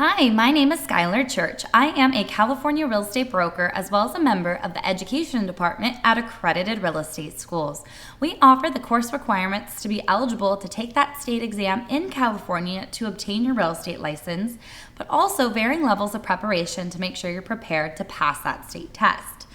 Hi, my name is Schyler Church. I am a California real estate broker as well as a member of the Education Department at Accredited Real Estate Schools. We offer the course requirements to be eligible to take that state exam in California to obtain your real estate license, but also varying levels of preparation to make sure you're prepared to pass that state test.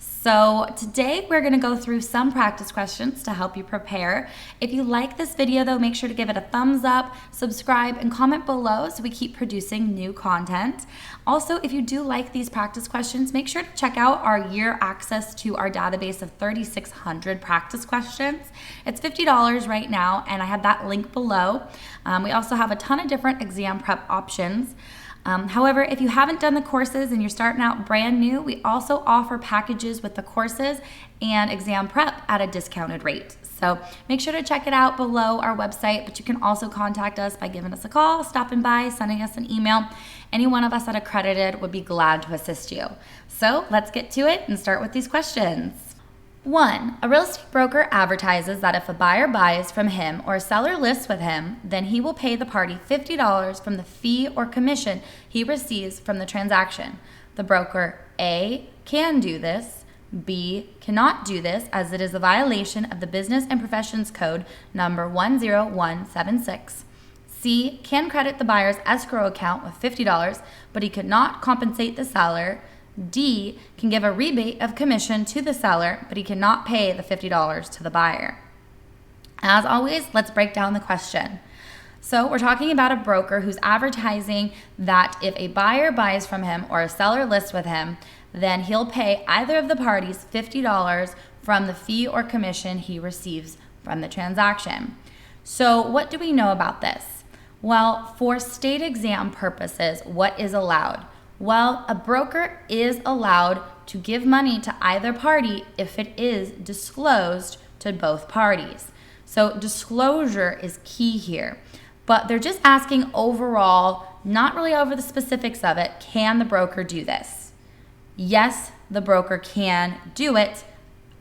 So today we're going to go through some practice questions to help you prepare. If you like this video though, make sure to give it a thumbs up, subscribe, and comment below so we keep producing new content. Also, if you do like these practice questions, make sure to check out our year access to our database of 3,600 practice questions. It's $50 right now, and I have that link below. We also have a ton of different exam prep options. However, if you haven't done the courses and you're starting out brand new, we also offer packages with the courses and exam prep at a discounted rate. So make sure to check it out below our website, but you can also contact us by giving us a call, stopping by, sending us an email. Any one of us at Accredited would be glad to assist you. So let's get to it and start with these questions. 1. A real estate broker advertises that if a buyer buys from him or a seller lists with him, then he will pay the party $50 from the fee or commission he receives from the transaction. The broker A, can do this, B, cannot do this as it is a violation of the Business and Professions Code number 10176. C, can credit the buyer's escrow account with $50, but he could not compensate the seller. D, can give a rebate of commission to the seller, but he cannot pay the $50 to the buyer. As always, let's break down the question. So we're talking about a broker who's advertising that if a buyer buys from him or a seller lists with him, then he'll pay either of the parties $50 from the fee or commission he receives from the transaction. So what do we know about this? Well, for state exam purposes, what is allowed? Well, a broker is allowed to give money to either party if it is disclosed to both parties. So disclosure is key here, but they're just asking overall, not really over the specifics of it, can the broker do this? Yes, the broker can do it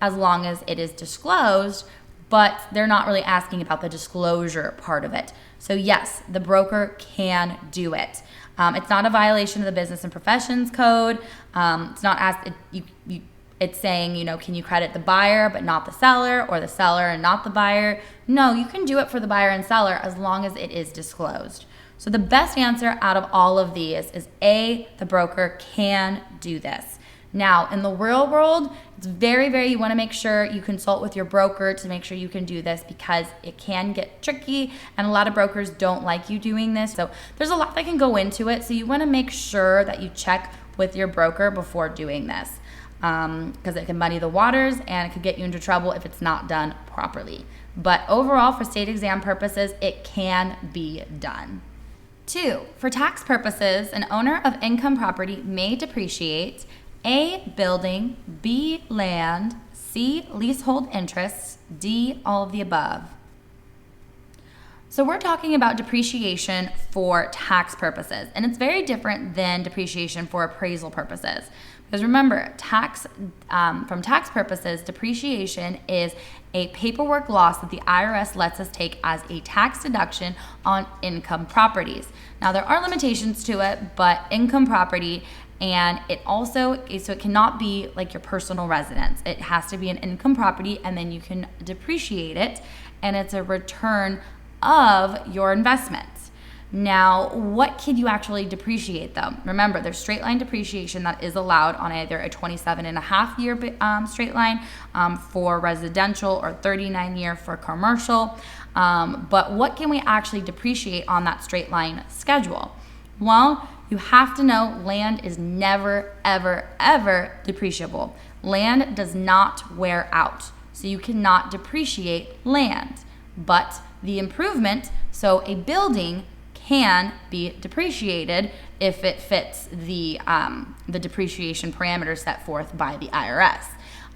as long as it is disclosed, but they're not really asking about the disclosure part of it. So yes, the broker can do it. It's not a violation of the Business and Professions Code. It's not it's saying, can you credit the buyer but not the seller, or the seller and not the buyer? No, you can do it for the buyer and seller as long as it is disclosed. So the best answer out of all of these is A, the broker can do this. Now, in the real world, it's very, you want to make sure you consult with your broker to make sure you can do this because it can get tricky and a lot of brokers don't like you doing this. So there's a lot that can go into it. So you want to make sure that you check with your broker before doing this because it can muddy the waters and it could get you into trouble if it's not done properly. But overall, for state exam purposes, it can be done. 2, for tax purposes, an owner of income property may depreciate A, building, B, land, C, leasehold interests, D, all of the above. So we're talking about depreciation for tax purposes, and it's very different than depreciation for appraisal purposes. Because remember, from tax purposes, depreciation is a paperwork loss that the IRS lets us take as a tax deduction on income properties. Now, there are limitations to it, but income property, and it also, so it cannot be like your personal residence. It has to be an income property, and then you can depreciate it, and it's a return of your investments. Now, what can you actually depreciate though? Remember, there's straight line depreciation that is allowed on either a 27.5 year straight line for residential or 39 year for commercial. But what can we actually depreciate on that straight line schedule? Well, you have to know land is never, ever depreciable. Land does not wear out, so you cannot depreciate land. But the improvement, so a building can be depreciated if it fits the depreciation parameters set forth by the IRS.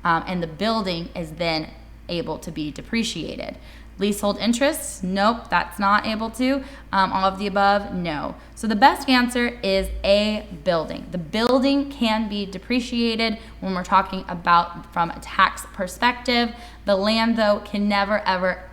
And the building is then able to be depreciated. Leasehold interest? Nope, that's not able to. All of the above? No. So the best answer is a building. The building can be depreciated when we're talking about from a tax perspective. The land, though, can never,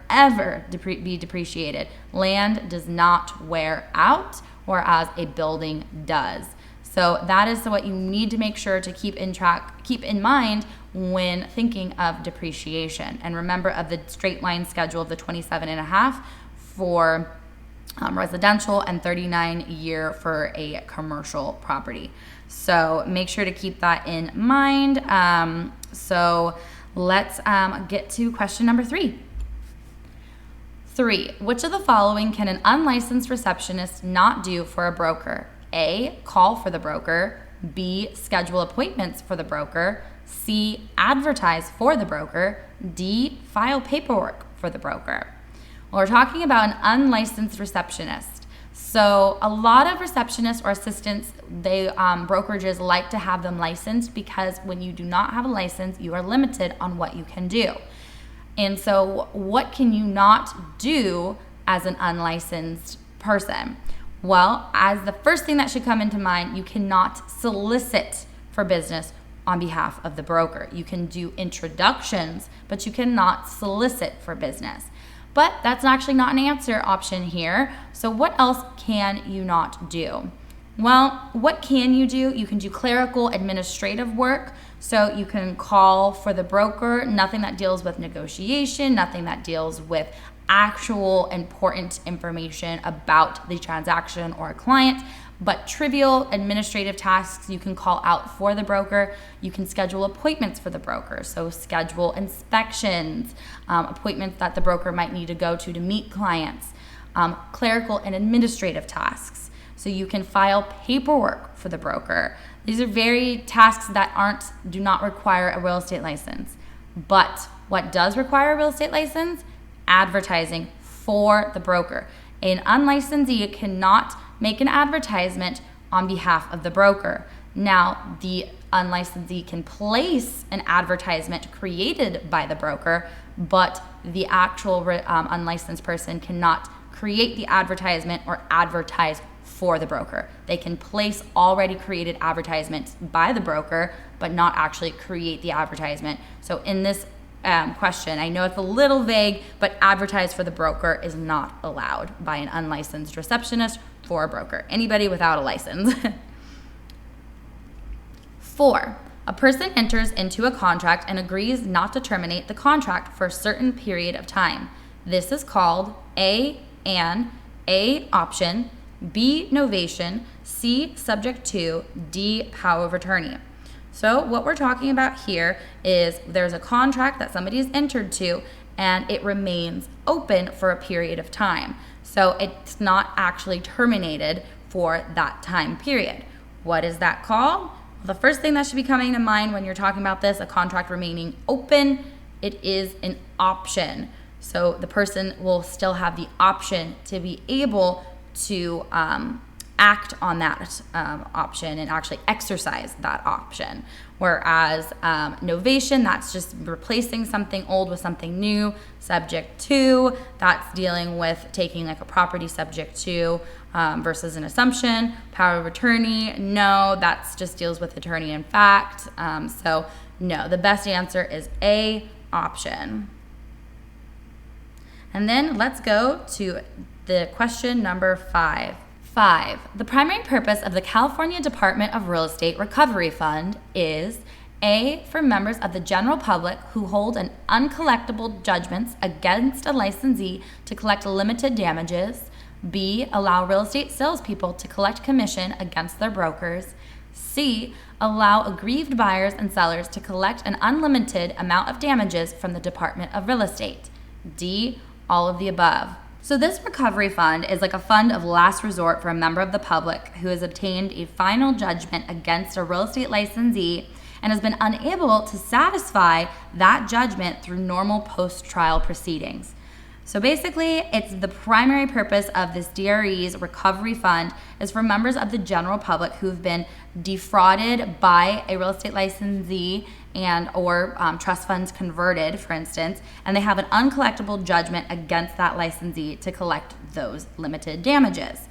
ever be depreciated. Land does not wear out, whereas a building does. So that is what you need to make sure to keep in mind when thinking of depreciation. And remember of the straight line schedule of the 27.5 for residential and 39-year for a commercial property. So make sure to keep that in mind. So let's get to question number 3. 3. Which of the following can an unlicensed receptionist not do for a broker? A, call for the broker. B, schedule appointments for the broker. C, advertise for the broker. D, file paperwork for the broker. Well, we're talking about an unlicensed receptionist. So a lot of receptionists or assistants, brokerages like to have them licensed because when you do not have a license, you are limited on what you can do. And so what can you not do as an unlicensed person? Well, as the first thing that should come into mind, you cannot solicit for business on behalf of the broker. You can do introductions, but you cannot solicit for business. But that's actually not an answer option here. So what else can you not do? Well, what can you do? You can do clerical administrative work. So you can call for the broker, nothing that deals with negotiation, nothing that deals with actual important information about the transaction or a client, but trivial administrative tasks you can call out for the broker. You can schedule appointments for the broker, so schedule inspections, appointments that the broker might need to go to meet clients, clerical and administrative tasks. So you can file paperwork for the broker. These are tasks that do not require a real estate license. But what does require a real estate license? Advertising for the broker. An unlicensee cannot make an advertisement on behalf of the broker. Now, the unlicensee can place an advertisement created by the broker, but the actual unlicensed person cannot create the advertisement or advertise for the broker. They can place already created advertisements by the broker, but not actually create the advertisement. So in this question, I know it's a little vague, but advertise for the broker is not allowed by an unlicensed receptionist for a broker. Anybody without a license. 4. A person enters into a contract and agrees not to terminate the contract for a certain period of time. This is called A, an, A, option, B, novation, C, subject to, D, power of attorney. So what we're talking about here is there's a contract that somebody has entered to and it remains open for a period of time. So it's not actually terminated for that time period. What is that called? The first thing that should be coming to mind when you're talking about this, a contract remaining open, it is an option. So the person will still have the option to be able to act on that option and actually exercise that option. Whereas novation, that's just replacing something old with something new. Subject to, that's dealing with taking like a property subject to versus an assumption. Power of attorney, no, that's just deals with attorney in fact. So no, the best answer is A, option. And then let's go to the question number 5. 5. The primary purpose of the California Department of Real Estate Recovery Fund is A, for members of the general public who hold an uncollectible judgments against a licensee to collect limited damages. B, allow real estate salespeople to collect commission against their brokers. C, allow aggrieved buyers and sellers to collect an unlimited amount of damages from the Department of Real Estate. D, all of the above. So this recovery fund is like a fund of last resort for a member of the public who has obtained a final judgment against a real estate licensee and has been unable to satisfy that judgment through normal post-trial proceedings. So basically, it's the primary purpose of this DRE's recovery fund is for members of the general public who've been defrauded by a real estate licensee and or trust funds converted, for instance, and they have an uncollectible judgment against that licensee to collect those limited damages.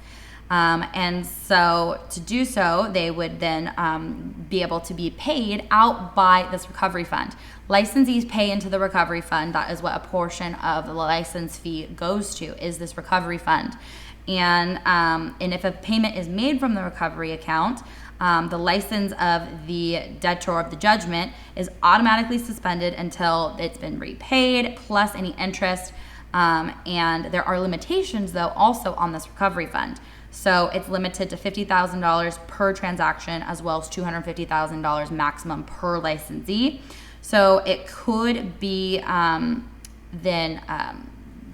And so to do so, they would then be able to be paid out by this recovery fund. Licensees pay into the recovery fund. That is what a portion of the license fee goes to, is this recovery fund. And if a payment is made from the recovery account, the license of the debtor of the judgment is automatically suspended until it's been repaid, plus any interest. And there are limitations, though, also on this recovery fund. So it's limited to $50,000 per transaction, as well as $250,000 maximum per licensee. So it could be then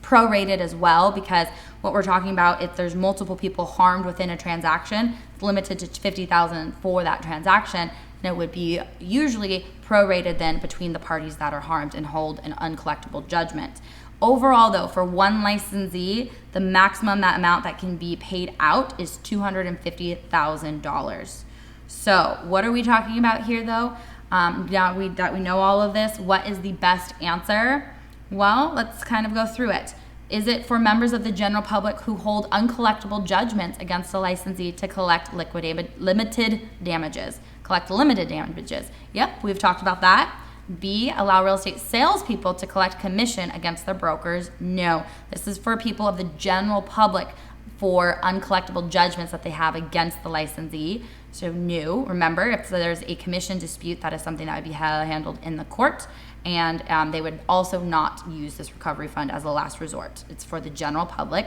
prorated as well, because what we're talking about, if there's multiple people harmed within a transaction, it's limited to $50,000 for that transaction, and it would be usually prorated then between the parties that are harmed and hold an uncollectible judgment. Overall, though, for one licensee, the maximum amount that can be paid out is $250,000. So what are we talking about here, though? Now that we know all of this, what is the best answer? Well, let's kind of go through it. Is it for members of the general public who hold uncollectible judgments against the licensee to collect limited damages? Collect limited damages. Yep, we've talked about that. B, allow real estate salespeople to collect commission against their brokers? No. This is for people of the general public for uncollectible judgments that they have against the licensee. So no. Remember, if there's a commission dispute, that is something that would be handled in the court, and they would also not use this recovery fund as a last resort. It's for the general public.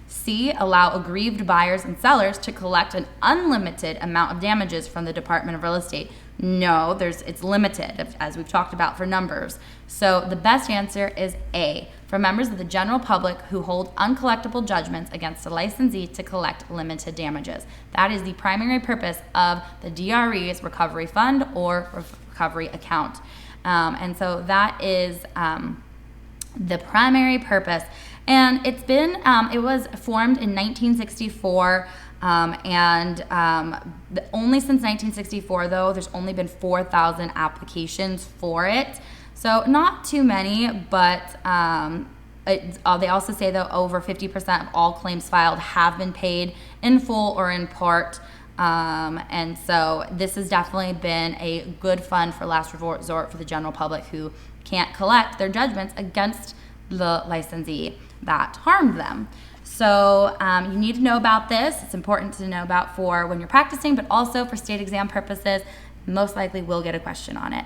C, allow aggrieved buyers and sellers to collect an unlimited amount of damages from the Department of Real Estate. No, it's limited, as we've talked about, for numbers. So the best answer is A, for members of the general public who hold uncollectible judgments against a licensee to collect limited damages. That is the primary purpose of the DRE's recovery fund or recovery account. And so that is the primary purpose. And it was formed in 1964. Only since 1964, though, there's only been 4,000 applications for it. So not too many, but they also say, though, over 50% of all claims filed have been paid in full or in part. And so this has definitely been a good fund for last resort for the general public who can't collect their judgments against the licensee that harmed them. So you need to know about this. It's important to know about for when you're practicing, but also for state exam purposes. Most likely will get a question on it.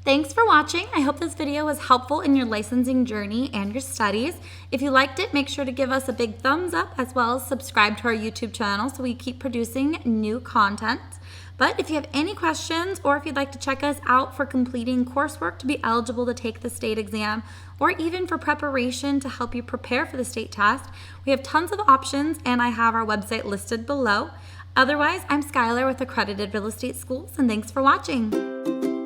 Thanks for watching. I hope this video was helpful in your licensing journey and your studies. If you liked it, make sure to give us a big thumbs up, as well as subscribe to our YouTube channel so we keep producing new content. But if you have any questions, or if you'd like to check us out for completing coursework to be eligible to take the state exam, or even for preparation to help you prepare for the state test, we have tons of options, and I have our website listed below. Otherwise, I'm Schyler with Accredited Real Estate Schools, and thanks for watching.